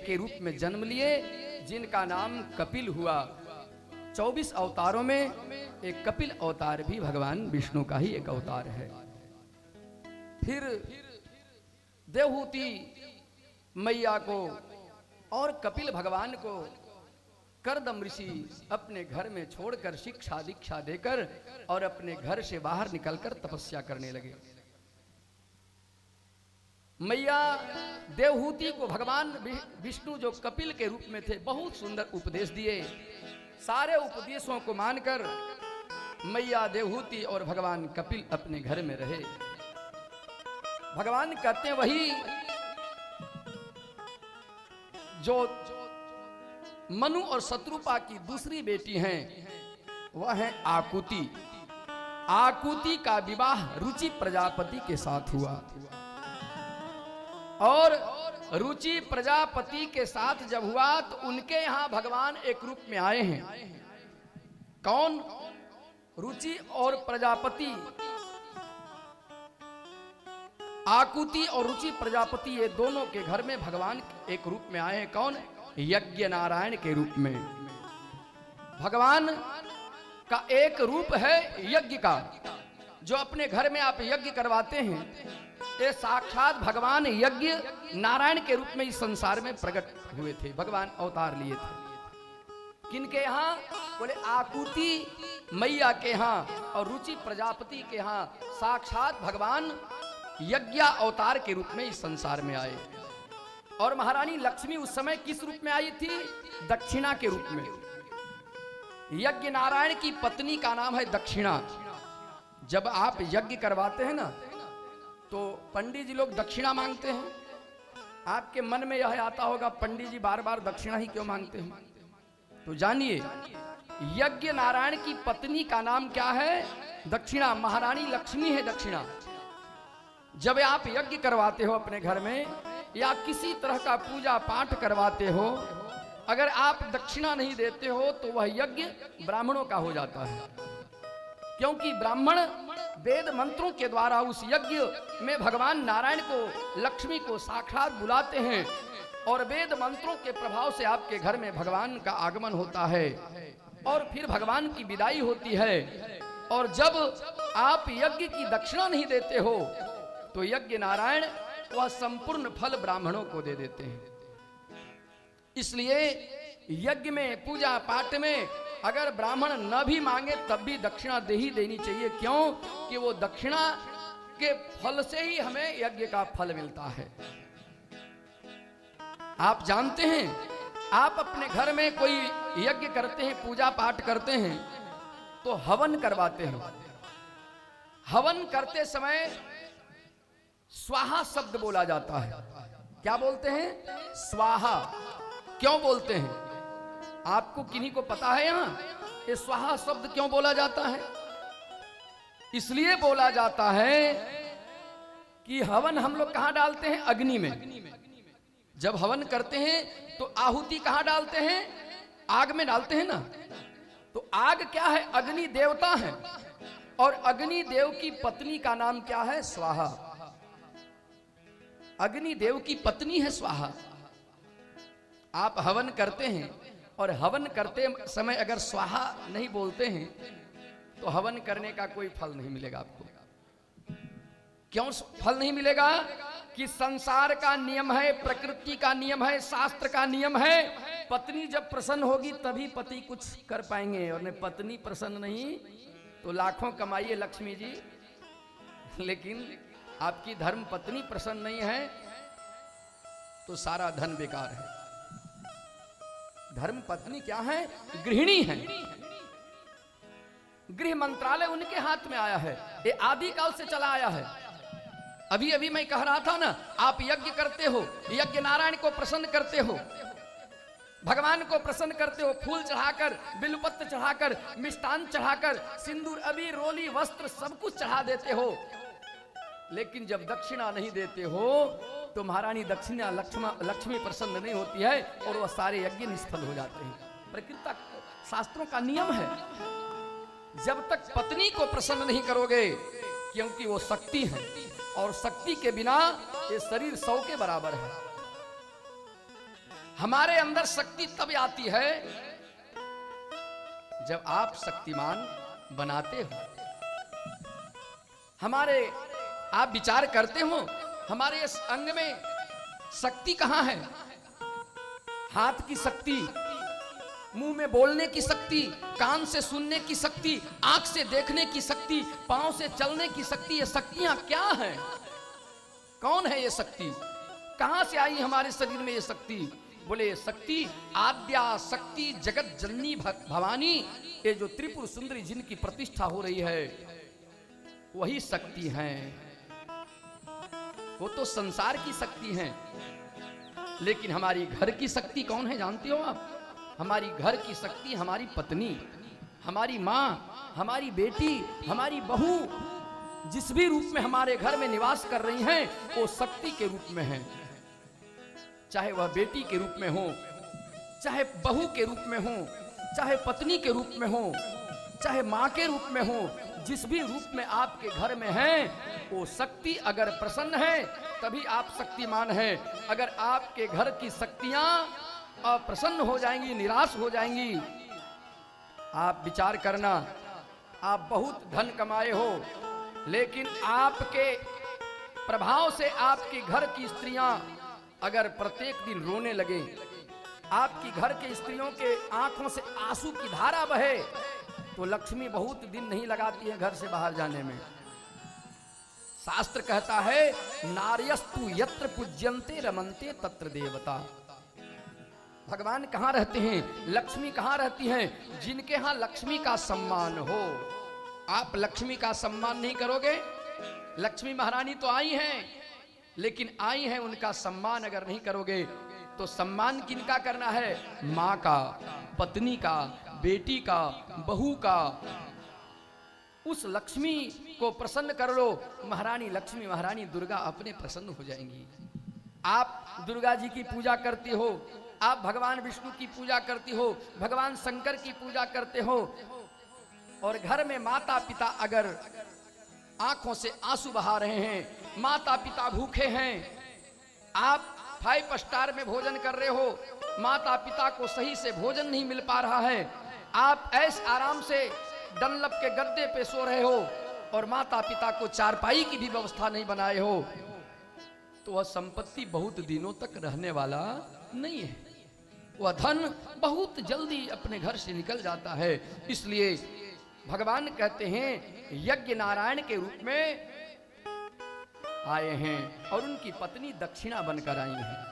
के रूप में जन्म लिए, जिनका नाम कपिल हुआ। 24 अवतारों में एक कपिल अवतार भी भगवान विष्णु का ही एक अवतार है। फिर देवहूति मैया को और कपिल भगवान को करदम ऋषि अपने घर में छोड़कर शिक्षा दीक्षा देकर और अपने घर से बाहर निकलकर तपस्या करने लगे। मैया देवहूति को भगवान विष्णु जो कपिल के रूप में थे बहुत सुंदर उपदेश दिए। सारे उपदेशों को मानकर मैया देवहूति और भगवान कपिल अपने घर में रहे। भगवान कहते हैं वही जो मनु और शत्रुपा की दूसरी बेटी हैं वह है आकुति। आकुति का विवाह रुचि प्रजापति के साथ हुआ और रुचि प्रजापति के साथ जब हुआ तो उनके यहां भगवान एक रूप में आए हैं। कौन? रुचि और प्रजापति, आकुति और रुचि प्रजापति, ये दोनों के घर में भगवान एक रूप में आए हैं। कौन? यज्ञ नारायण के रूप में। भगवान का एक रूप है यज्ञ का। जो अपने घर में आप यज्ञ करवाते हैं, ये साक्षात भगवान यज्ञ नारायण के रूप में इस संसार में प्रकट हुए थे, भगवान अवतार लिए थे। किनके यहाँ? बोले आकुति मैया के यहाँ और रुचि प्रजापति के यहाँ साक्षात भगवान यज्ञ अवतार के रूप में इस संसार में आए। और महारानी लक्ष्मी उस समय किस रूप में आई थी? दक्षिणा के रूप में। यज्ञ नारायण की पत्नी का नाम है दक्षिणा। जब आप यज्ञ करवाते हैं ना तो पंडित जी लोग दक्षिणा मांगते हैं। आपके मन में यह आता होगा पंडित जी बार बार दक्षिणा ही क्यों मांगते हैं? तो जानिए यज्ञ नारायण की पत्नी का नाम क्या है? दक्षिणा। महारानी लक्ष्मी है दक्षिणा। जब आप यज्ञ करवाते हो अपने घर में या किसी तरह का पूजा पाठ करवाते हो, अगर आप दक्षिणा नहीं देते हो तो वह यज्ञ ब्राह्मणों का हो जाता है। क्योंकि ब्राह्मण वेद मंत्रों के द्वारा उस यज्ञ में भगवान नारायण को, लक्ष्मी को साक्षात बुलाते हैं और वेद मंत्रों के प्रभाव से आपके घर में भगवान का आगमन होता है और फिर भगवान की विदाई होती है। और जब आप यज्ञ की दक्षिणा नहीं देते हो तो यज्ञ नारायण वह संपूर्ण फल ब्राह्मणों को दे देते हैं। इसलिए यज्ञ में, पूजा पाठ में अगर ब्राह्मण न भी मांगे तब भी दक्षिणा दे ही देनी चाहिए। क्यों? कि वो दक्षिणा के फल से ही हमें यज्ञ का फल मिलता है। आप जानते हैं, आप अपने घर में कोई यज्ञ करते हैं, पूजा पाठ करते हैं तो हवन करवाते हैं। हवन करते समय स्वाहा शब्द बोला जाता है। क्या बोलते हैं? स्वाहा। क्यों बोलते हैं? आपको किन्हीं को पता है यहां ये स्वाहा शब्द क्यों बोला जाता है? इसलिए बोला जाता है कि हवन हम लोग कहां डालते हैं? अग्नि में। जब हवन करते हैं तो आहुति कहां डालते हैं? आग में डालते हैं ना। तो आग क्या है? अग्नि देवता है और अग्नि देव की पत्नी का नाम क्या है? स्वाहा। अग्नि देव की पत्नी है स्वाहा। आप हवन करते हैं और हवन करते समय अगर स्वाहा नहीं बोलते हैं तो हवन करने का कोई फल नहीं मिलेगा आपको। क्यों फल नहीं मिलेगा? कि संसार का नियम है, प्रकृति का नियम है, शास्त्र का नियम है। पत्नी जब प्रसन्न होगी तभी पति कुछ कर पाएंगे, और पत्नी प्रसन्न नहीं तो लाखों कमाइए लक्ष्मी जी, लेकिन आपकी धर्म पत्नी प्रसन्न नहीं है तो सारा धन बेकार है। धर्म पत्नी क्या है? गृहिणी है। गृह मंत्रालय उनके हाथ में आया है, ये आदि काल से चला आया है। अभी अभी मैं कह रहा था ना, आप यज्ञ करते हो, यज्ञ नारायण को प्रसन्न करते हो, भगवान को प्रसन्न करते हो, फूल चढ़ाकर, बिल्वपत्र चढ़ाकर, मिष्टान चढ़ाकर, सिंदूर, अबीर, रोली, वस्त्र सब कुछ चढ़ा देते हो। लेकिन जब दक्षिणा नहीं देते हो तो महारानी दक्षिणा लक्ष्मी प्रसन्न नहीं होती है और वह सारे यज्ञ निष्फल हो जाते हैं। प्रकृति शास्त्रों का नियम है, जब तक पत्नी को प्रसन्न नहीं करोगे, क्योंकि वो शक्ति है और शक्ति के बिना ये शरीर 100 के बराबर है। हमारे अंदर शक्ति तब आती है जब आप शक्तिमान बनाते हो। हमारे आप विचार करते हो हमारे इस अंग में शक्ति कहां है? हाथ की शक्ति, मुंह में बोलने की शक्ति, कान से सुनने की शक्ति, आंख से देखने की शक्ति, पांव से चलने की शक्ति, ये शक्तियां क्या हैं? कौन है ये शक्ति? कहां से आई हमारे शरीर में ये शक्ति? बोले ये शक्ति आद्या शक्ति जगत जननी भवानी, ये जो त्रिपुर सुंदरी जिनकी प्रतिष्ठा हो रही है वही शक्ति है। वो तो संसार की शक्ति है, लेकिन हमारी घर की शक्ति कौन है जानते हो आप? हमारी घर की शक्ति हमारी पत्नी, हमारी माँ, हमारी बेटी, हमारी बहू, जिस भी रूप में हमारे घर में निवास कर रही हैं वो शक्ति के रूप में है। चाहे वह बेटी के रूप में हो, चाहे बहू के रूप में हो, चाहे पत्नी के रूप में हो, चाहे माँ के रूप में हो, जिस भी रूप में आपके घर में है वो शक्ति अगर प्रसन्न है तभी आप शक्तिमान हैं। अगर आपके घर की शक्तियां अप्रसन्न हो जाएंगी, निराश हो जाएंगी, आप विचार करना, आप बहुत धन कमाए हो लेकिन आपके प्रभाव से आपके घर की स्त्रियां अगर प्रत्येक दिन रोने लगे, आपकी घर के स्त्रियों के आंखों से आंसू की धारा बहे, तो लक्ष्मी बहुत दिन नहीं लगाती है घर से बाहर जाने में। शास्त्र कहता है नार्यस्तु यत्र पूज्यन्ते रमन्ते तत्र देवता। भगवान कहाँ रहते हैं? लक्ष्मी कहाँ रहती हैं? जिनके यहाँ लक्ष्मी का सम्मान हो। आप लक्ष्मी का सम्मान नहीं करोगे? लक्ष्मी महारानी तो आई हैं, लेकिन आई हैं उनका सम्मान अगर नहीं करोगे तो सम्मान किनका करना है? माँ का, पत्नी का, बेटी का, बहू का। उस लक्ष्मी को प्रसन्न कर लो। महारानी लक्ष्मी, महारानी दुर्गा अपने प्रसन्न हो जाएंगी। आप दुर्गा जी की पूजा करती हो, आप भगवान विष्णु की पूजा करती हो, भगवान शंकर की पूजा करते हो, और घर में माता पिता अगर आंखों से आंसू बहा रहे हैं, माता पिता भूखे हैं, आप 5 स्टार में भोजन कर रहे हो, माता पिता को सही से भोजन नहीं मिल पा रहा है, आप ऐस आराम से डनलप के गद्दे पे सो रहे हो और माता पिता को चारपाई की भी व्यवस्था नहीं बनाए हो, तो वह संपत्ति बहुत दिनों तक रहने वाला नहीं है। वह धन बहुत जल्दी अपने घर से निकल जाता है। इसलिए भगवान कहते हैं यज्ञ नारायण के रूप में आए हैं और उनकी पत्नी दक्षिणा बनकर आई हैं,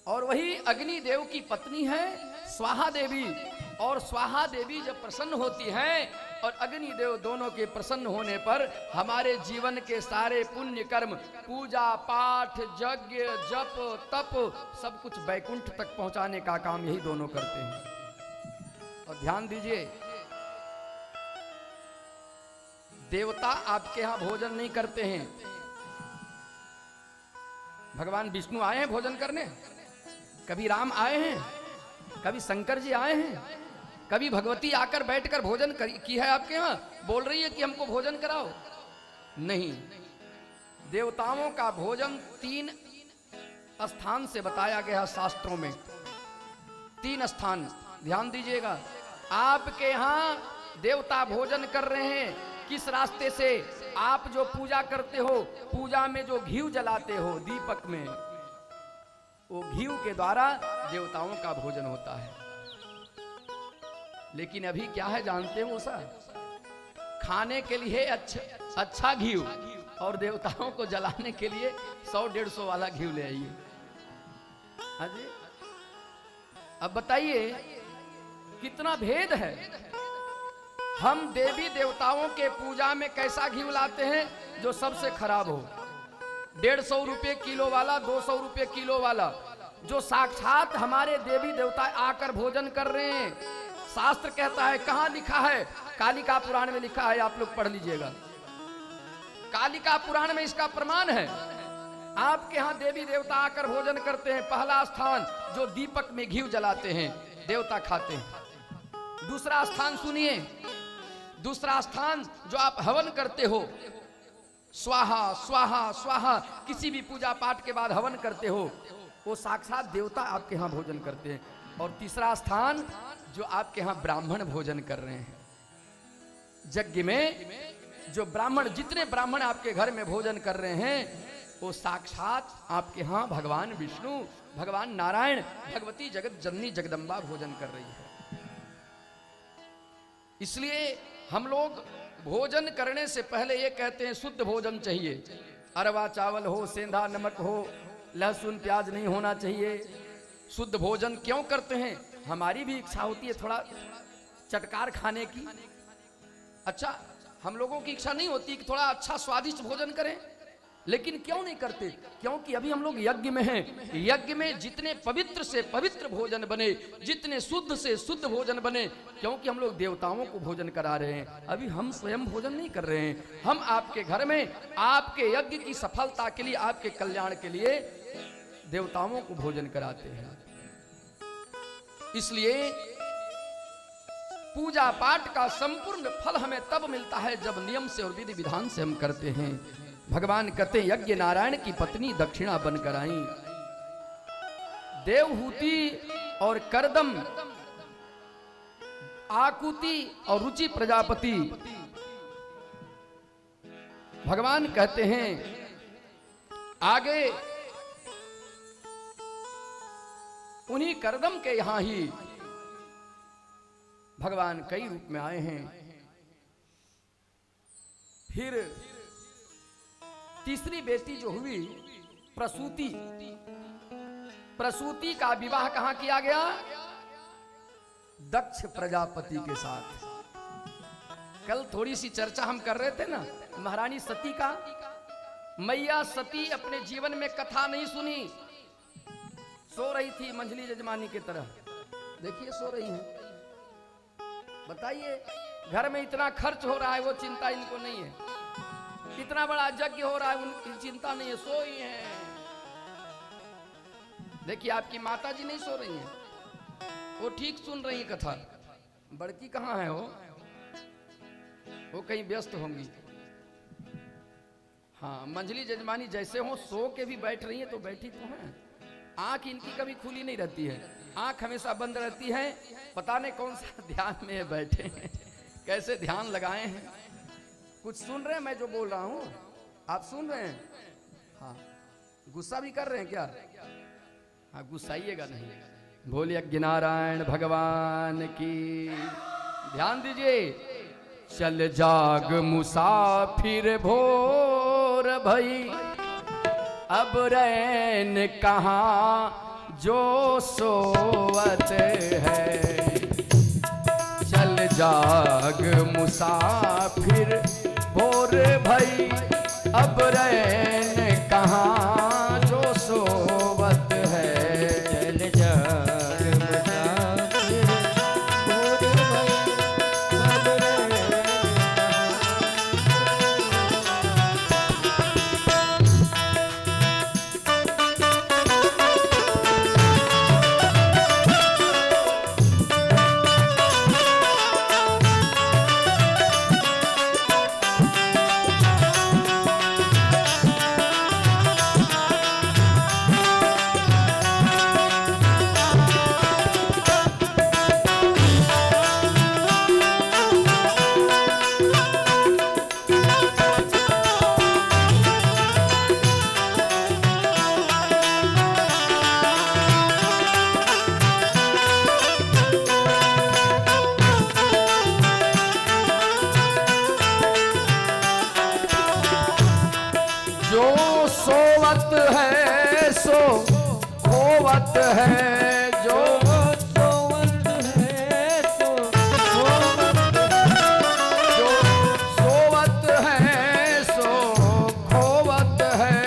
और वही अग्निदेव की पत्नी है स्वाहा देवी। और स्वाहा देवी जब प्रसन्न होती हैं और अग्निदेव, दोनों के प्रसन्न होने पर हमारे जीवन के सारे पुण्य कर्म, पूजा पाठ, यज्ञ, जप, तप, सब कुछ बैकुंठ तक पहुंचाने का काम यही दोनों करते हैं। और ध्यान दीजिए, देवता आपके यहां भोजन नहीं करते हैं। भगवान विष्णु आए हैं भोजन करने, कभी राम आए हैं, कभी शंकर जी आए हैं, कभी भगवती आकर बैठकर भोजन की है आपके यहां, बोल रही है कि हमको भोजन कराओ? नहीं। देवताओं का भोजन 3 स्थान से बताया गया शास्त्रों में। 3 स्थान, ध्यान दीजिएगा। आपके यहां देवता भोजन कर रहे हैं किस रास्ते से? आप जो पूजा करते हो, पूजा में जो घी जलाते हो दीपक में, वो घी के द्वारा देवताओं का भोजन होता है। लेकिन अभी क्या है जानते हो सर? खाने के लिए अच्छा घी और देवताओं को जलाने के लिए 100-150 वाला घी ले आइए। हाँ जी, अब बताइए कितना भेद है। हम देवी देवताओं के पूजा में कैसा घी लाते हैं जो सबसे खराब हो, 150 रुपये किलो वाला, 200 रुपये किलो वाला, जो साक्षात हमारे देवी देवता आकर भोजन कर रहे हैं। शास्त्र कहता है, कहां लिखा है? कालिका पुराण में लिखा है, आप लोग पढ़ लीजिएगा। कालिका पुराण में इसका प्रमाण है। आपके यहां देवी देवता आकर भोजन करते हैं, पहला स्थान जो दीपक में घी जलाते हैं, देवता खाते हैं। दूसरा स्थान सुनिए, दूसरा स्थान जो आप हवन करते हो, स्वाहा स्वाहा स्वाहा, किसी भी पूजा पाठ के बाद हवन करते हो, वो साक्षात देवता आपके यहाँ भोजन करते हैं। और तीसरा स्थान जो आपके यहाँ ब्राह्मण भोजन कर रहे हैं, यज्ञ में जो ब्राह्मण, जितने ब्राह्मण आपके घर में भोजन कर रहे हैं वो साक्षात आपके यहाँ भगवान विष्णु, भगवान नारायण, भगवती जगत जननी जगदम्बा भोजन कर रही है। इसलिए हम लोग भोजन करने से पहले ये कहते हैं शुद्ध भोजन चाहिए, अरवा चावल हो, सेंधा नमक हो, लहसुन प्याज नहीं होना चाहिए। शुद्ध भोजन क्यों करते हैं? हमारी भी इच्छा होती है थोड़ा चटकार खाने की। अच्छा, हम लोगों की इच्छा नहीं होती कि थोड़ा अच्छा स्वादिष्ट भोजन करें, लेकिन क्यों नहीं करते? क्योंकि अभी हम लोग यज्ञ में हैं। यज्ञ में जितने पवित्र से पवित्र भोजन बने, जितने शुद्ध से शुद्ध भोजन बने, क्योंकि हम लोग देवताओं को भोजन करा रहे हैं। अभी हम स्वयं भोजन नहीं कर रहे हैं। हम आपके घर में आपके यज्ञ की सफलता के लिए, आपके कल्याण के लिए देवताओं को भोजन कराते हैं। इसलिए पूजा पाठ का संपूर्ण फल हमें तब मिलता है जब नियम से और विधि विधान से हम करते हैं। भगवान कहते हैं यज्ञ नारायण की पत्नी दक्षिणा बनकर आई। देवहूति और करदम, आकुति और रुचि प्रजापति, भगवान कहते हैं आगे उन्हीं करदम के यहां ही भगवान कई रूप में आए हैं। फिर तीसरी बेटी जो हुई प्रसूति, प्रसूति का विवाह कहां किया गया? दक्ष प्रजापति के साथ। कल थोड़ी सी चर्चा हम कर रहे थे ना महारानी सती का। मैया सती अपने जीवन में कथा नहीं सुनी, सो रही थी मंझली जजमानी की तरह। देखिए सो रही है। बताइए, घर में इतना खर्च हो रहा है, वो चिंता इनको नहीं है। इतना बड़ा यज्ञ हो रहा है, उनकी चिंता नहीं है, सोई हैं। देखिए आपकी माता जी नहीं सो रही हैं, वो ठीक सुन रही कथा। बड़की कहाँ है? वो कहीं व्यस्त होंगी। हाँ, मंझली जजमानी जैसे हो सो के भी बैठ रही है, तो बैठी तो है। आंख इनकी कभी खुली नहीं रहती है, आंख हमेशा बंद रहती है। पता नहीं कौन सा ध्यान में बैठे हैं, कैसे ध्यान लगाए हैं। कुछ सुन रहे हैं मैं जो बोल रहा हूं? आप सुन रहे हैं? हाँ, गुस्सा भी कर रहे हैं क्या? हाँ, गुस्साइएगा नहीं। बोल यज्ञ नारायण भगवान की। ध्यान दीजिए। चल जाग मुसाफिर भोर भई, अब रैन कहाँ जो सोवत है। चल जाग मुसाफिर भोर भई, अब रैन कहाँ जो सोवत है। चल जाग मुसाफिर भोर भई, अब रैन खोवत है। जो सोवत है सो खोवत है। जो सोवत है सो खोवत है। जो सोवत है सो खोवत है।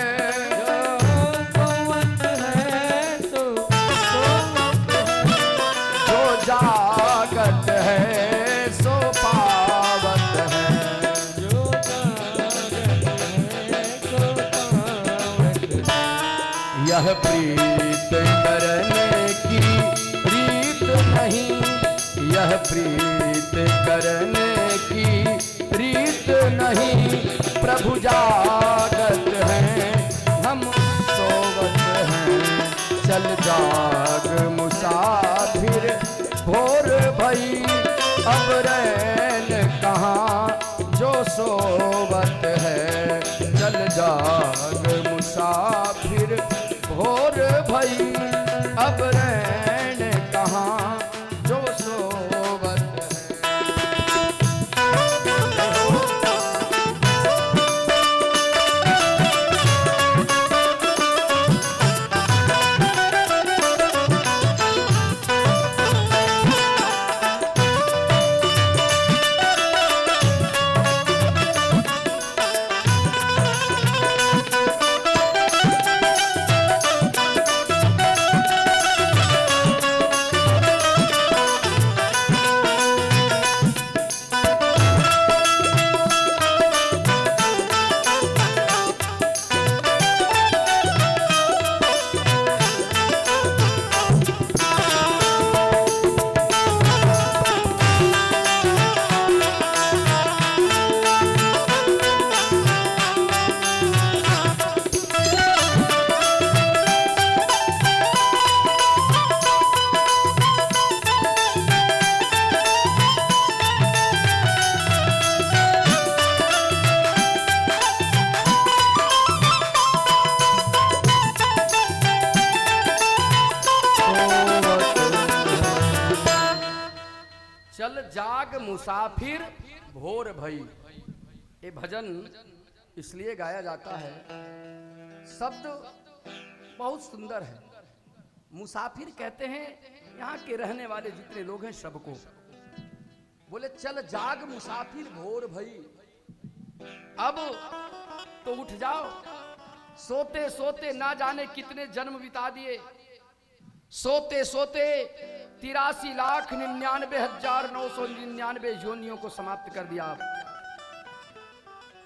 जो जागत है सो पावत है। जो जागत है सो पावत है। यह प्रीत करने की रीत नहीं, यह प्रीत करने की रीत नहीं। प्रभु जागत हैं, हम सोवत हैं। चल जाग मुसाफिर भोर भई, अब रैन कहाँ जो सोवत है। चल जाग मुसाफिर भोर भई, अब रैन कहाँ जो सोवत है। चल जाग मुसाफिर भोर भई। ये भजन इसलिए गाया जाता है, शब्द बहुत सुंदर है। मुसाफिर कहते हैं यहाँ के रहने वाले जितने लोग हैं सबको। बोले चल जाग मुसाफिर भोर भई, अब तो उठ जाओ। सोते सोते ना जाने कितने जन्म बिता दिए, सोते सोते 83,99,999 योनियों को समाप्त कर दिया।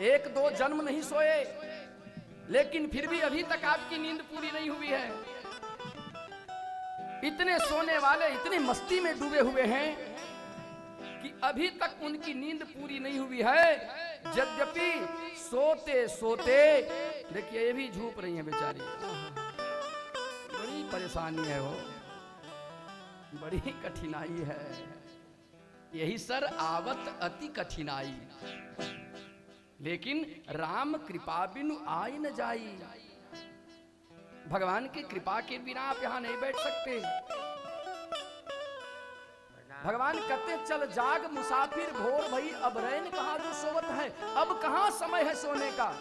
एक दो जन्म नहीं सोए, लेकिन फिर भी अभी तक आपकी नींद पूरी नहीं हुई है। इतने सोने वाले इतनी मस्ती में डूबे हुए हैं कि अभी तक उनकी नींद पूरी नहीं हुई है। यद्यपि सोते सोते देखिए ये भी झूप रही है बेचारी, बड़ी परेशानी है, वो बड़ी कठिनाई है। यही सर आवत अति कठिनाई, लेकिन राम कृपा बिनु आई न जाई। भगवान की कृपा के बिना आप यहां नहीं बैठ सकते। भगवान कहते चल जाग मुसाफिर भोर भई, अब रैन कहाँ जो सोवत है। अब कहाँ समय है सोने का।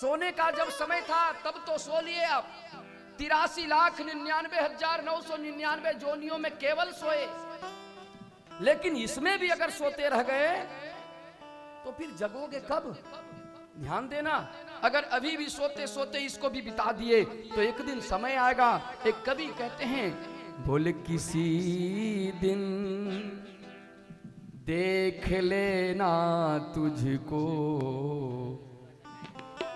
सोने का जब समय था तब तो सो लिए आप। 83,99,999 जोनियों में केवल सोए, लेकिन इसमें भी अगर सोते रह गए तो फिर जगोगे कब। ध्यान देना, अगर अभी भी सोते सोते इसको भी बिता दिए तो एक दिन समय आएगा। एक कवि कहते हैं, बोले किसी दिन देख लेना तुझको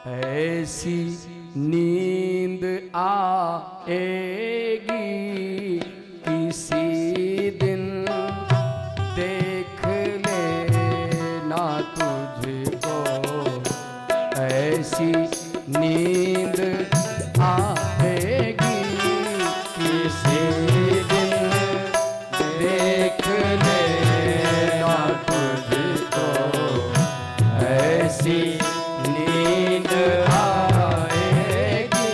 ऐसी नींद आएगी। किसी दिन देख लेना तुझको ऐसी नींद आएगी। किसी दिन देख लेना तुझको ऐसी नींद आएगी।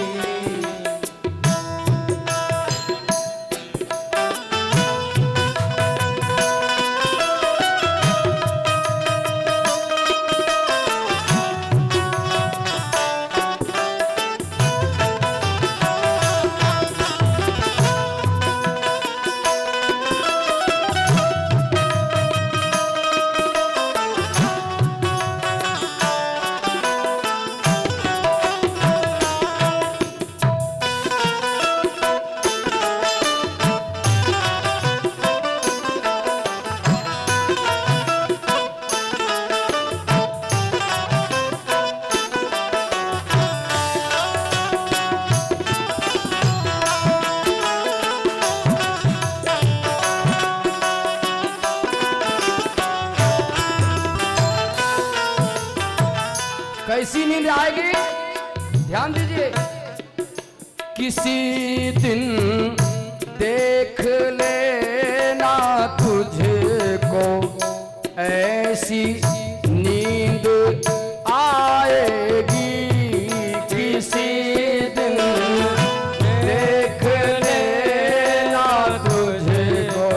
कैसी नींद आएगी, ध्यान दीजिए। किसी दिन देख लेना तुझको ऐसी नींद आएगी, किसी दिन देख लेना तुझको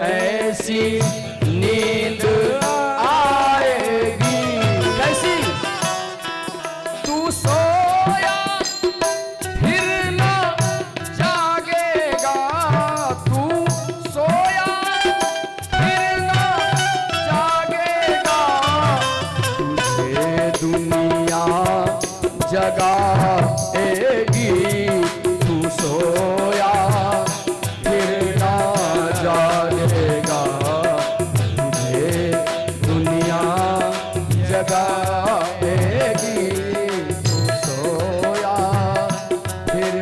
ऐसी नींद आएगी। कैसी? तू सोया फिर न जागेगा, तू सोया फिर न जागेगा, तुझे दुनिया जगाएगी। तू सोया फिर न जागेगा, तुझे दुनिया जगाएगी। तू सोया फिर न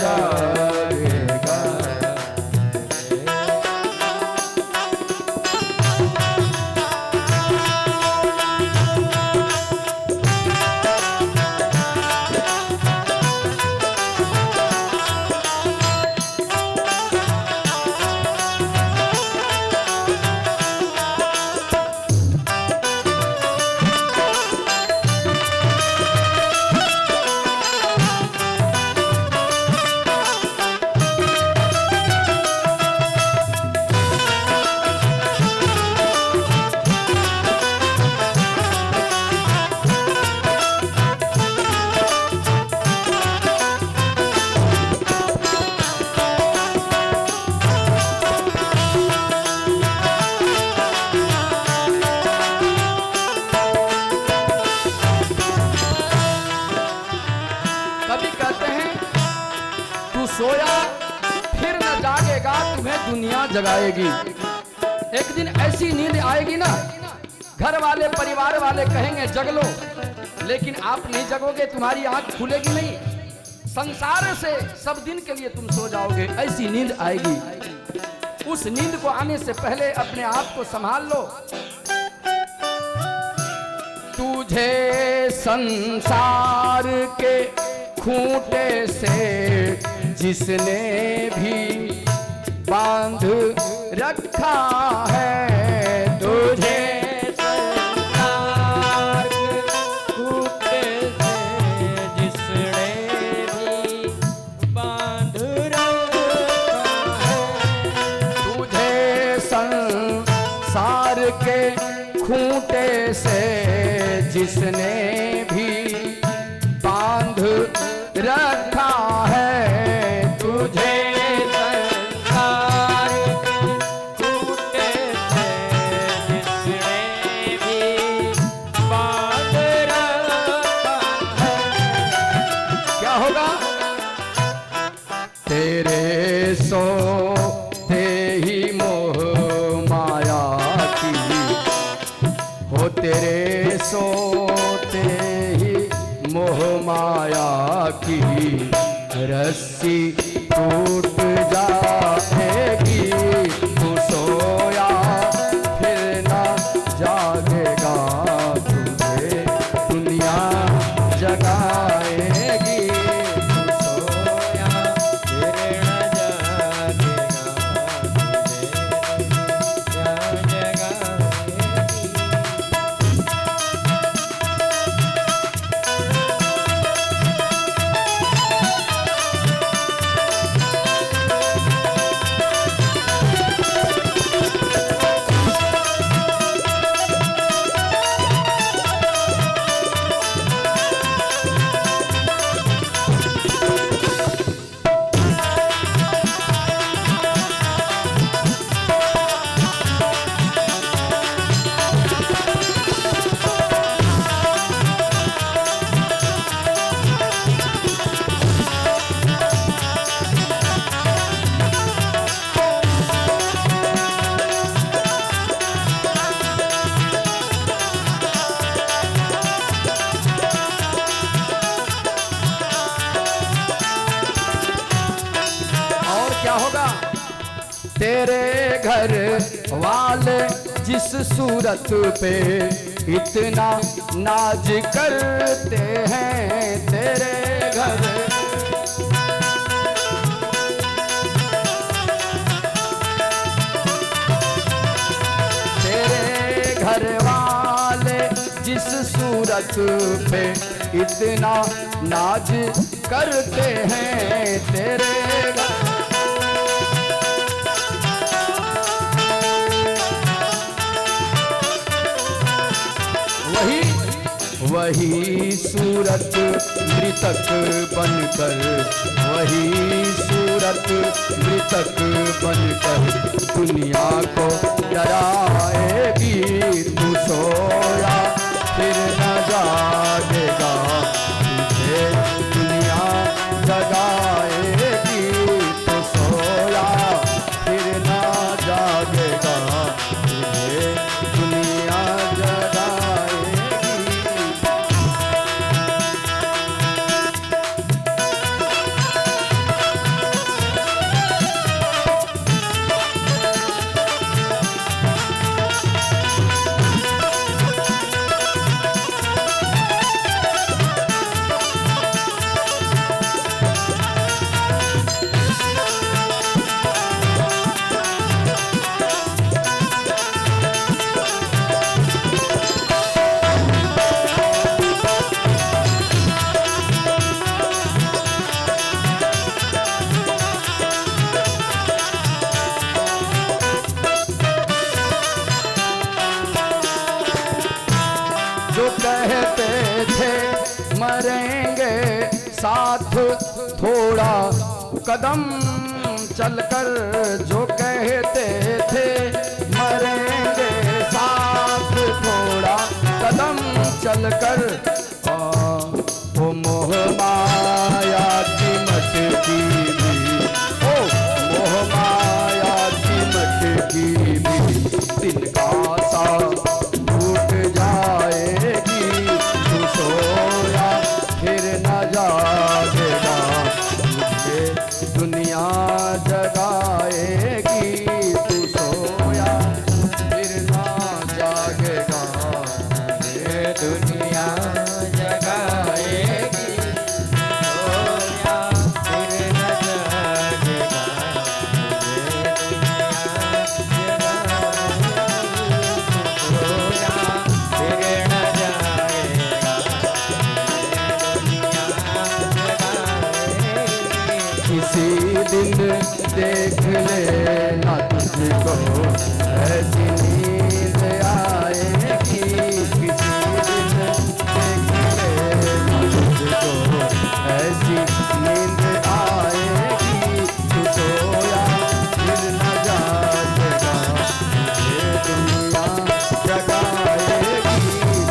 जागेगा। कभी कहते हैं तू सोया फिर न जागेगा, तुम्हें दुनिया जगाएगी। एक दिन ऐसी नींद आएगी ना, घर वाले परिवार वाले कहेंगे जग लो, लेकिन आप नहीं जगोगे, तुम्हारी आंख खुलेगी नहीं, संसार से सब दिन के लिए तुम सो जाओगे। ऐसी नींद आएगी। उस नींद को आने से पहले अपने आप को संभाल लो। तुझे संसार के खूंटे से जिसने भी बांध रखा है, तुझे संसार के खूंटे से जिसने भी बांध रखा है, तुझे संसार के खूंटे से जिसने भी बांध रखा है, तुझे संसार के खूंटे से जिसने भी बांध रखा है। क्या होगा? तेरे सोते ही मोह माया की, हो तेरे सोते ही मोह माया की रस्सी टूट जाएगी। तू सोया फिर न जागेगा, तुझे दुनिया जगाएगी। तू सोया फिर न जागेगा, तुझे जगाएगी। तेरे घर वाले जिस सूरत पे इतना नाज करते हैं, तेरे घर सूरत पे इतना नाज करते हैं तेरे वही सूरत मृतक बनकर, वही सूरत मृतक बनकर दुनिया को डराएगी। तू सोया फिर न जागेगा, तुझे दुनिया जगाएगी। तू सोया फिर न जागेगा, तुझे दुनिया जगाएगी। कहते थे मरेंगे साथ थोड़ा कदम चलकर, जो कहते थे मरेंगे साथ थोड़ा कदम चलकर, ओ मोह माया की मटकी भी, ओ मोह माया की मटकी भी दिन का सा टूट जाएगी। तू सोया फिर न जागेगा, तुझे दुनिया जगाएगी। तू सोया फिर न जागेगा, तुझे दुनिया जगाएगी। सोया फिर न जागेगा, दिन देख लेना तुझको ऐसी नींद आएगी। किसी दिन देख लेना तुझको ऐसी नींद आएगी। तू सोया फिर न जागेगा, तुझे दुनिया जगाएगी।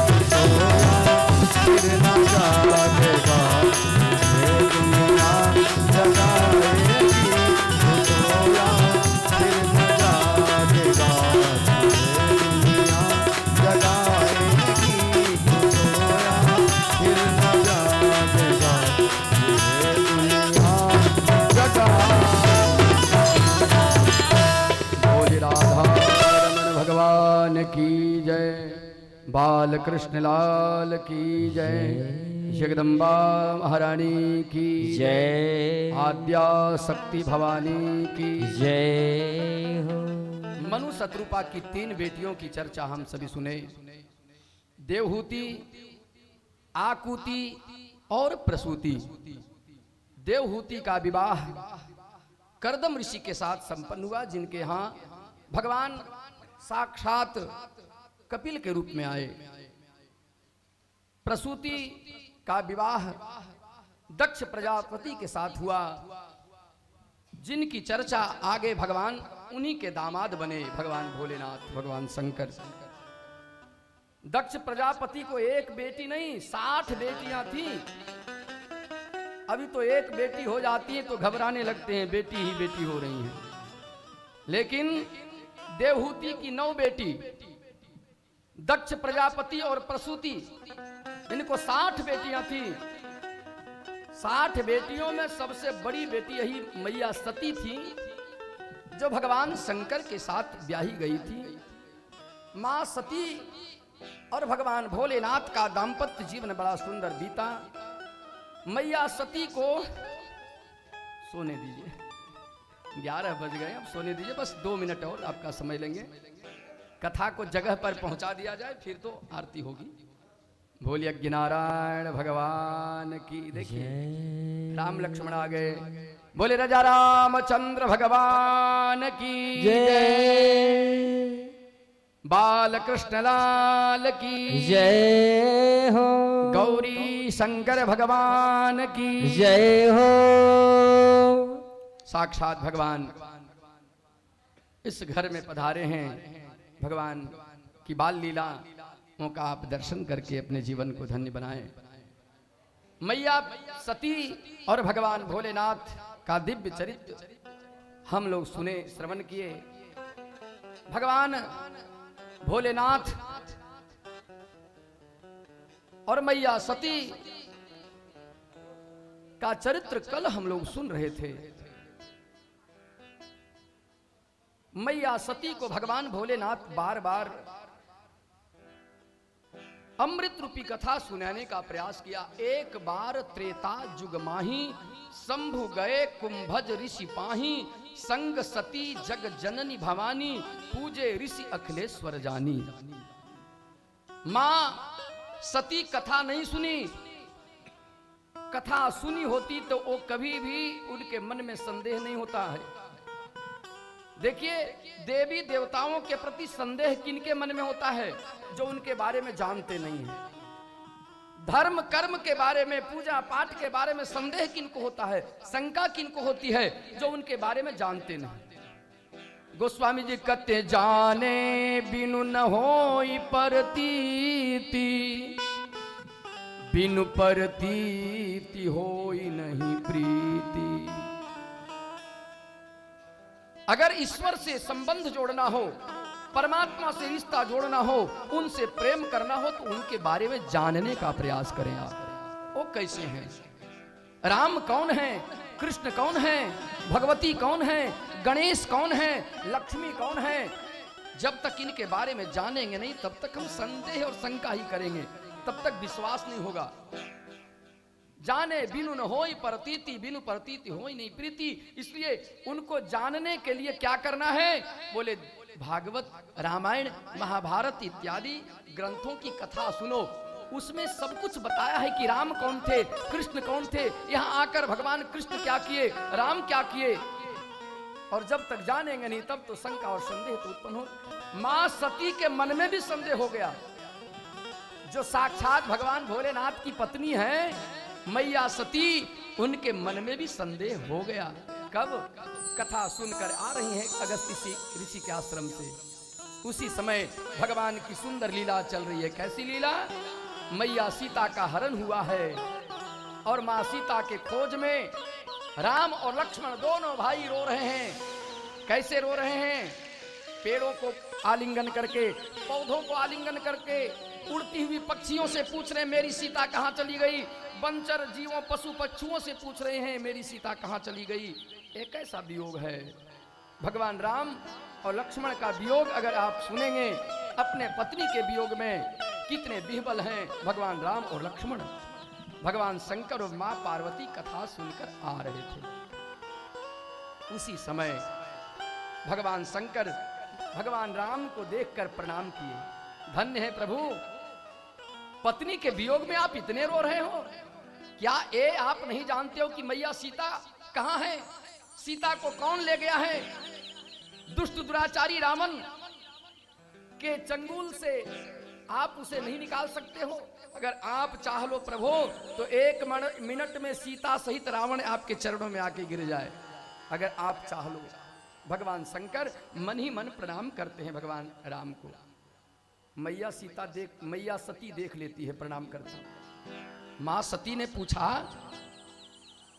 तू सोया फिर न जागेगा, तुझे दुनिया जगाएगी। की जय, बाल कृष्ण लाल की जय, जगदम्बा महारानी की जय, आद्या शक्ति भवानी की जय हो। मनु शत्रुपा की 3 बेटियों की चर्चा हम सभी सुने। देवहूति, आकुति और प्रसूति। देवहूति का विवाह कर्दम ऋषि के साथ संपन्न हुआ, जिनके यहाँ भगवान साक्षात कपिल के रूप में आए। प्रसूति का विवाह दक्ष प्रजापति के साथ हुआ, जिनकी चर्चा आगे भगवान उन्हीं के दामाद बने, भगवान भोलेनाथ, भगवान शंकर। दक्ष प्रजापति को एक बेटी नहीं 60 बेटियां थी। अभी तो एक बेटी हो जाती है तो घबराने लगते हैं, बेटी ही बेटी हो रही हैं। लेकिन देवहूति की 9 बेटी, दक्ष प्रजापति और प्रसूति, इनको 60 बेटियां थी। 60 बेटियों में सबसे बड़ी बेटी यही मैया सती थी, जो भगवान शंकर के साथ ब्याही गई थी। मां सती और भगवान भोलेनाथ का दाम्पत्य जीवन बड़ा सुंदर बीता। मैया सती को सोने दीजिए, 11 बज गए, अब सोने दीजिए, बस 2 मिनट और आपका समय लेंगे। कथा को जगह पर पहुंचा दिया जाए, फिर तो आरती होगी। बोलिए यज्ञ नारायण भगवान की। देखिए जय राम लक्ष्मण आ गए। बोले राजा रामचंद्र भगवान की जय बाल कृष्ण लाल की जय हो गौरी शंकर भगवान की जय हो। साक्षात भगवान इस घर में पधारे हैं। भगवान की बाल लीलाओं का आप दर्शन करके अपने जीवन को धन्य बनाएं। मैया सती और भगवान भोलेनाथ का दिव्य चरित्र हम लोग सुने, श्रवण किए। भगवान भोलेनाथ और मैया सती का चरित्र कल हम लोग सुन रहे थे। मैया सती को भगवान भोलेनाथ बार बार अमृत रूपी कथा सुनाने का प्रयास किया। एक बार त्रेता जुग माही शंभु गए कुंभज ऋषि पाही संग सती जग जननी भवानी पूजे ऋषि अखिलेश्वर जानी। मां सती कथा नहीं सुनी। कथा सुनी होती तो वो कभी भी उनके मन में संदेह नहीं होता है। देखिए देवी देवताओं के प्रति संदेह किनके मन में होता है? जो उनके बारे में जानते नहीं है। धर्म कर्म के बारे में, पूजा पाठ के बारे में संदेह किनको होता है, शंका किनको होती है? जो उनके बारे में जानते नहीं। गोस्वामी जी कहते जाने बिनु न होई परतीति, बिनु परतीति होई नहीं प्रीति। अगर ईश्वर से संबंध जोड़ना हो, परमात्मा से रिश्ता जोड़ना हो, उनसे प्रेम करना हो तो उनके बारे में जानने का प्रयास करें आप। वो कैसे हैं? राम कौन है? कृष्ण कौन है? भगवती कौन है? गणेश कौन है? लक्ष्मी कौन है? जब तक इनके बारे में जानेंगे नहीं तब तक हम संदेह और शंका ही करेंगे, तब तक विश्वास नहीं होगा। जाने बिनु न होई परतीति, बिनु परतीति होई नहीं प्रीति। इसलिए उनको जानने के लिए क्या करना है? बोले भागवत, रामायण, महाभारत इत्यादि ग्रंथों की कथा सुनो। उसमें सब कुछ बताया है कि राम कौन थे, कृष्ण कौन थे, यहाँ आकर भगवान कृष्ण क्या किए, राम क्या किए। और जब तक जानेंगे नहीं तब तो शंका और संदेह तो उत्पन्न हो। मां सती के मन में भी संदेह हो गया। जो साक्षात भगवान भोलेनाथ की पत्नी है मैया सती, उनके मन में भी संदेह हो गया। कब? कथा सुनकर आ रही हैं अगस्त्य ऋषि के आश्रम से। उसी समय भगवान की सुंदर लीला चल रही है। कैसी लीला? मैया सीता का हरण हुआ है और मां सीता के खोज में राम और लक्ष्मण दोनों भाई रो रहे हैं। कैसे रो रहे हैं? पेड़ों को आलिंगन करके, पौधों को आलिंगन करके, उड़ती हुई पक्षियों से पूछ रहे हैं मेरी सीता कहाँ चली गई। बंचर जीवों पशु पक्षुओं से पूछ रहे हैं मेरी सीता कहाँ चली गई। एक ऐसा वियोग है। भगवान राम और लक्ष्मण का वियोग अगर आप सुनेंगे, अपने पत्नी के वियोग में कितने विह्वल हैं भगवान राम और लक्ष्मण। भगवान शंकर और मां पार्वती कथा सुनकर आ रहे थे। उसी समय भगवान शंकर भगवान राम को देखकर प्रणाम किए। धन्य है प्रभु, पत्नी के वियोग में आप इतने रो रहे हो। क्या ये आप नहीं जानते हो कि मैया सीता कहाँ है? सीता को कौन ले गया है? दुष्ट दुराचारी रावण के चंगुल से आप उसे नहीं निकाल सकते हो। अगर आप चाह लो प्रभु तो एक मिनट में सीता सहित रावण आपके चरणों में आके गिर जाए। अगर आप चाह लो। भगवान शंकर मन ही मन प्रणाम करते हैं भगवान राम को। मैया सती देख लेती है प्रणाम करती। मां सती ने पूछा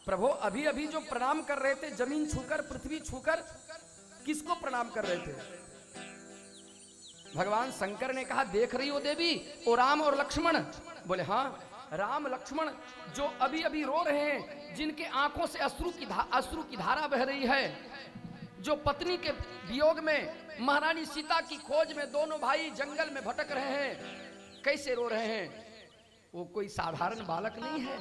प्रभु अभी अभी जो प्रणाम कर रहे थे जमीन छूकर, पृथ्वी छूकर, किसको प्रणाम कर रहे थे? भगवान शंकर ने कहा देख रही हो देवी, ओ राम और लक्ष्मण। बोले हाँ, राम लक्ष्मण जो अभी अभी रो रहे हैं, जिनके आंखों से अश्रु की धारा बह रही है, जो पत्नी के वियोग में महारानी सीता की खोज में दोनों भाई जंगल में भटक रहे हैं, कैसे रो रहे हैं? वो कोई साधारण बालक नहीं है।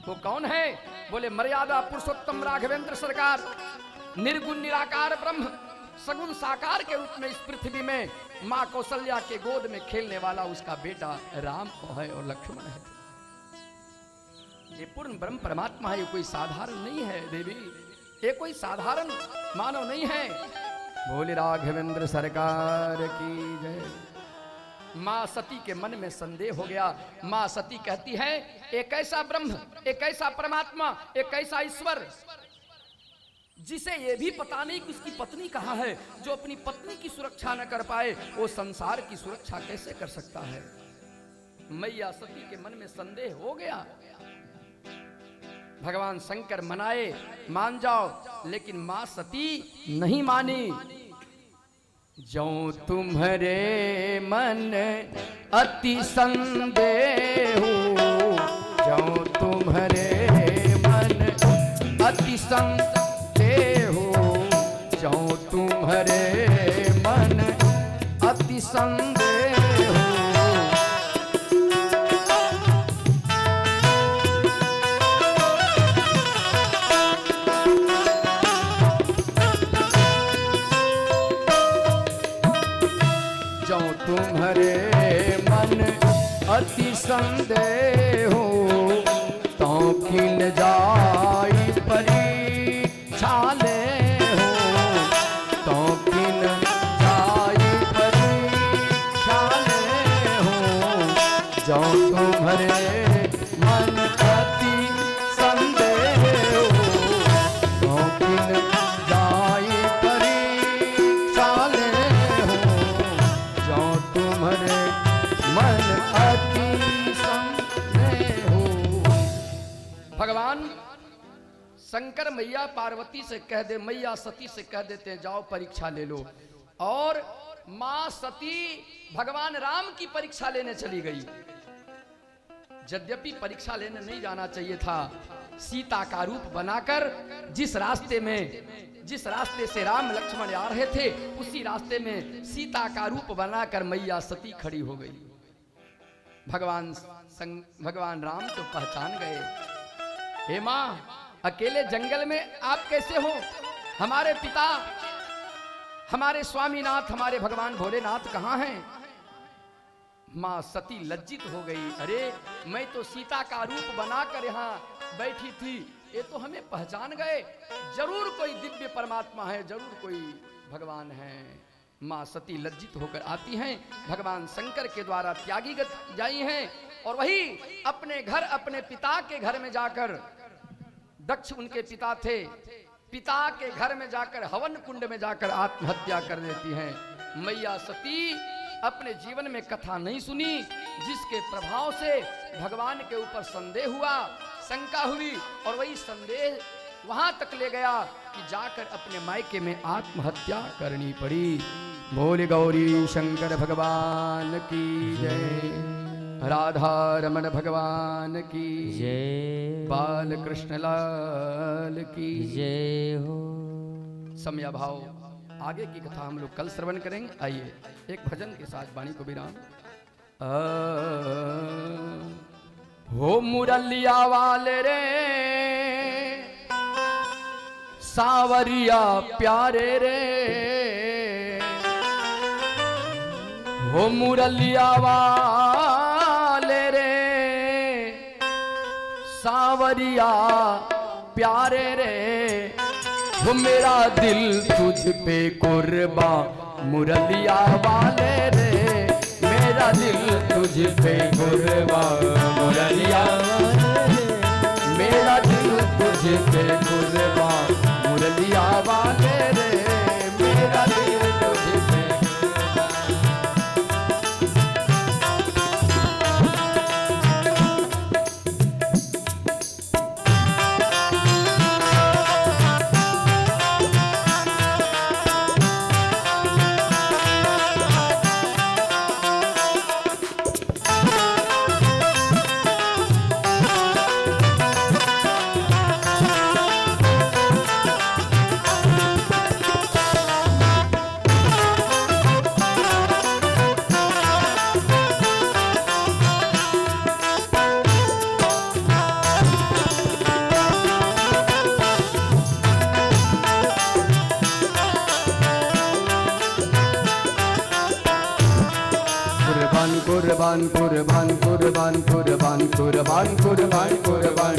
वो कौन है? बोले मर्यादा पुरुषोत्तम राघवेंद्र सरकार, निर्गुण निराकार ब्रह्म, सगुन साकार के रूप में इस पृथ्वी में माँ कौशल्या के गोद में खेलने वाला उसका बेटा राम है और लक्ष्मण है। ये पूर्ण ब्रह्म परमात्मा है, ये कोई साधारण नहीं है देवी, ये कोई साधारण मानव नहीं है। बोले राघवेंद्र सरकार की जय। मां सती के मन में संदेह हो गया। मां सती कहती है एक ऐसा ब्रह्म, एक ऐसा परमात्मा, एक ऐसा ईश्वर जिसे यह भी पता नहीं कि उसकी पत्नी कहाँ है, जो अपनी पत्नी की सुरक्षा न कर पाए वो संसार की सुरक्षा कैसे कर सकता है। मैया सती के मन में संदेह हो गया। भगवान शंकर मनाए मान जाओ, लेकिन मां सती नहीं मानी। जो तुम्हारे मन अति संदेह, जो तुम्हारे मन अति संदेह, जो तुम्हारे मन अति संदेह। तुम्हारे मन अति संदेह, तो किन जाई परीक्षा ले हो, तो किन जाई परीक्षा ले हो। जो तुम्हारे मन अति संदेह, तो किन जाई परीक्षा ले हो। जो तुम्हारे मन अति संदेह। भगवान शंकर मैया पार्वती से कह दे, मैया सती से कह देते हैं जाओ परीक्षा ले लो। और मां सती भगवान राम की परीक्षा लेने चली गई। यद्यपि परीक्षा लेने नहीं जाना चाहिए था, सीता का रूप बनाकर जिस रास्ते से राम लक्ष्मण आ रहे थे, उसी रास्ते में सीता का रूप बनाकर मैया सती खड़ी हो गई। भगवान राम तो पहचान गए। हे मां, अकेले जंगल में आप कैसे हो? हमारे पिता, हमारे स्वामीनाथ, हमारे भगवान भोलेनाथ कहाँ हैं? मां सती लज्जित हो गई। अरे मैं तो सीता का रूप बनाकर यहाँ बैठी थी, ये तो हमें पहचान गए। जरूर कोई दिव्य परमात्मा है, जरूर कोई भगवान है। मां सती लज्जित होकर आती हैं। भगवान शंकर के द्वारा त्यागी जाई हैं और वही अपने घर, अपने पिता के घर में जाकर, दक्ष उनके पिता थे, पिता के घर में जाकर हवन कुंड में जाकर आत्महत्या कर देती हैं। मैया सती अपने जीवन में कथा नहीं सुनी, जिसके प्रभाव से भगवान के ऊपर संदेह हुआ, शंका हुई, और वही संदेह वहां तक ले गया कि जाकर अपने मायके में आत्महत्या करनी पड़ी। बोले गौरी शंकर भगवान की जय। राधा रमण भगवान की जय। बाल कृष्ण लाल की जय हो। समय भाव आगे की कथा हम लोग कल श्रवण करेंगे। आइए एक भजन के साथ वाणी को विराम। हो मुरलिया वाले रे सावरिया प्यारे रे, हो मुरलिया वाले रे सावरिया प्यारे रे। वो मेरा दिल तुझ पे कुर्बा मुरलिया वाले रे, मेरा दिल तुझ पे कुर्बा मुरलिया वाले, मेरा दिल तुझ पे कुर्बा मुरलिया वाले रे, मेरा दिल तुझ पे। कुर्बान कुर्बान कुर्बान कुर्बान कुर्बान कुर्बान कुर्बान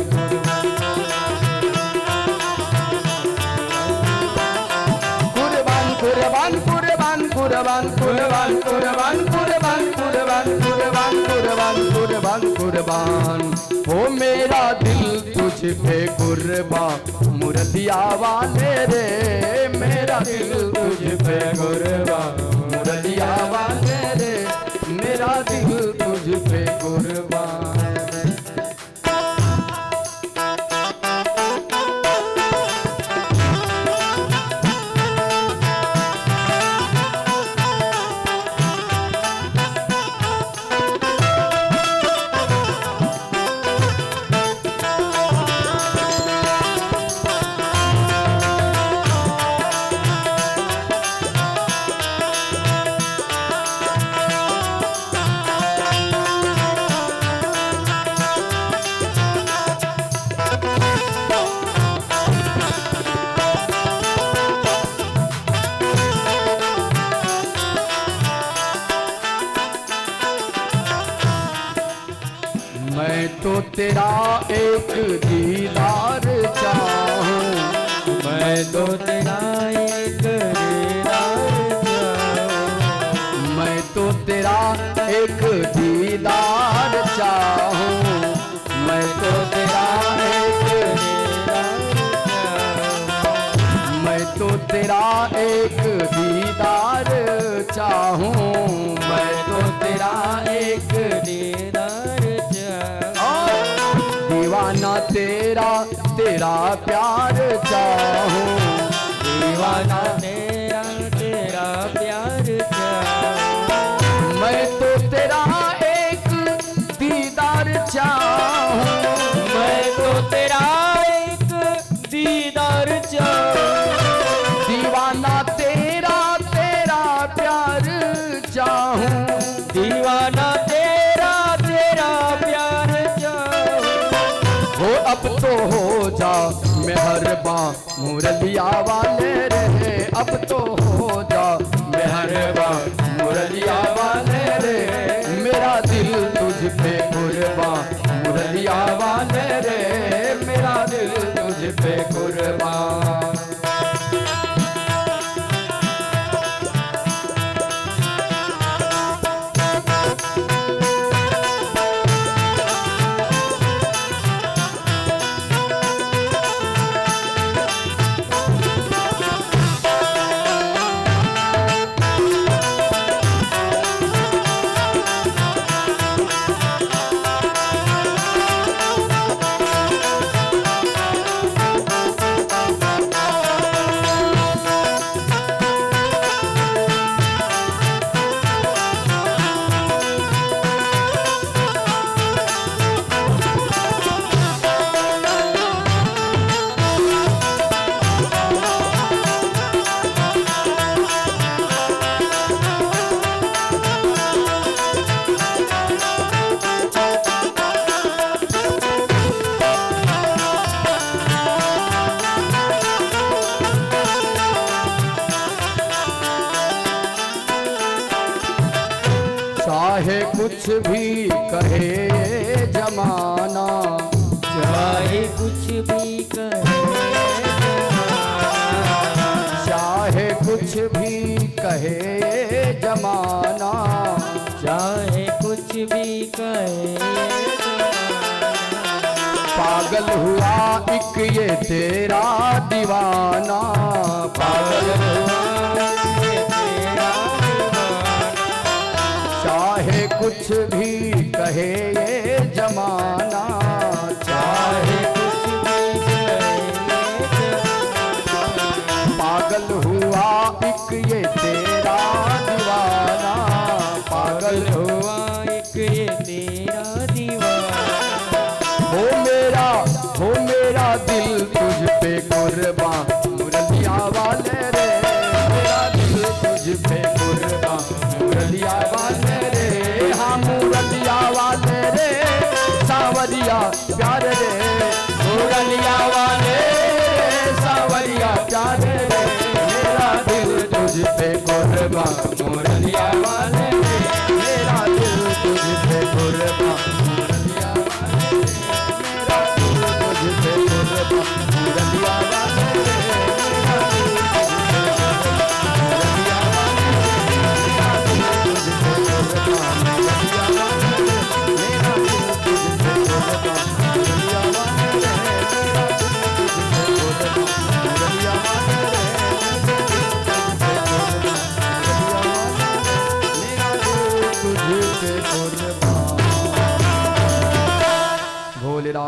कुर्बान कुर्बान कुर्बान कुर्बान कुर्बान कुर्बान कुर्बान कुर्बान कुर्बान कुर्बान कुर्बान हो मेरा दिल तुझ पे कुर्बान मुरलिया वाले रे मेरा दिल तुझ पे कुर्बान मुरलिया वाले रे मेरा दिल तुझ पे कुर्बान। मैं तो तेरा एक दीदार चाहूं मैं तो तेरा एक दीदार चाहूं मैं तो तेरा एक दीदार चाहूं मैं तो तेरा एक मैं तो तेरा एक दीदार चाहूं मैं तो तेरा एक दीदार दीवाना तेरा तेरा प्यार चाहूं दीवाना तेरा तेरा प्यार चाहूं मैं तो तेरा एक दीदार चाहूं मैं तो तेरा एक दीदार चाहूं दीवाना तेरा तेरा प्यार चाहूं दीवाना तेरा तेरा प्यार चाहूं हो अब तो हो जा मेहरबान मुरलिया वाले रे अब तो हो जा मेहरबान मुरलिया वाले रे मेरा दिल तुझ पे कुर्बान मुरलिया वाले रे मेरा दिल तुझ पे कुर्बान। चाहे कुछ भी कहे ये जमाना चाहे कुछ भी कहे चाहे कुछ भी कहे ये जमाना चाहे कुछ भी कहे पागल हुआ एक ये तेरा दीवाना पागल हुआ चाहे कुछ भी कहे ये जमाना चाहे कुछ भी पागल हुआ एक ये तेरा दीवाना पागल हुआ एक ये तेरा दीवाना हो मेरा दिल तुझ पे कुर्बान मुरलिया वाले रे मेरा दिल तुझ पे कुर्बान मुरलिया वाले रे हाँ मुरलिया वाले रे सावरिया प्यार रे मुरलिया वाले रे सावरिया प्यार रे मेरा दिल तुझ पे कुर्बान मुरलिया वाले रे मेरा दिल तुझ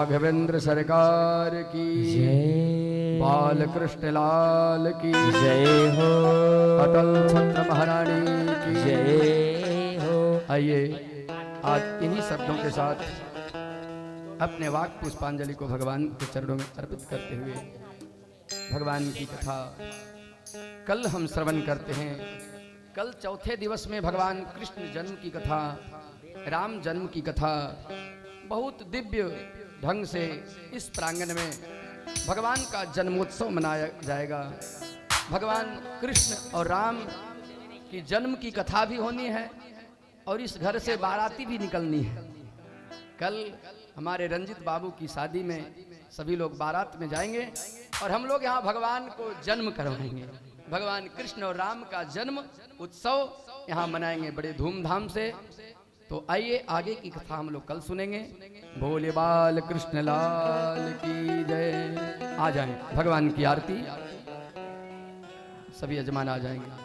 राघवेंद्र सरकार की जय बाल कृष्ण लाल की जय हो अटल छत्र महारानी की जय हो। आइए आज इन्हीं शब्दों के साथ अपने वाक पुष्पांजलि को भगवान के चरणों में अर्पित करते हुए भगवान की कथा कल हम श्रवण करते हैं। कल चौथे दिवस में भगवान कृष्ण जन्म की कथा, राम जन्म की कथा बहुत दिव्य ढंग से इस प्रांगण में भगवान का जन्मोत्सव मनाया जाएगा। भगवान कृष्ण और राम की जन्म की कथा भी होनी है और इस घर से बाराती भी निकलनी है। कल हमारे रंजित बाबू की शादी में सभी लोग बारात में जाएंगे और हम लोग यहाँ भगवान को जन्म करवाएंगे। भगवान कृष्ण और राम का जन्म उत्सव यहाँ मनाएंगे बड़े धूमधाम से। तो आइए आगे की कथा हम लोग कल सुनेंगे। बोले बाल कृष्ण लाल की जय। आ जाएं, भगवान की आरती, सभी यजमान आ जाएंगे।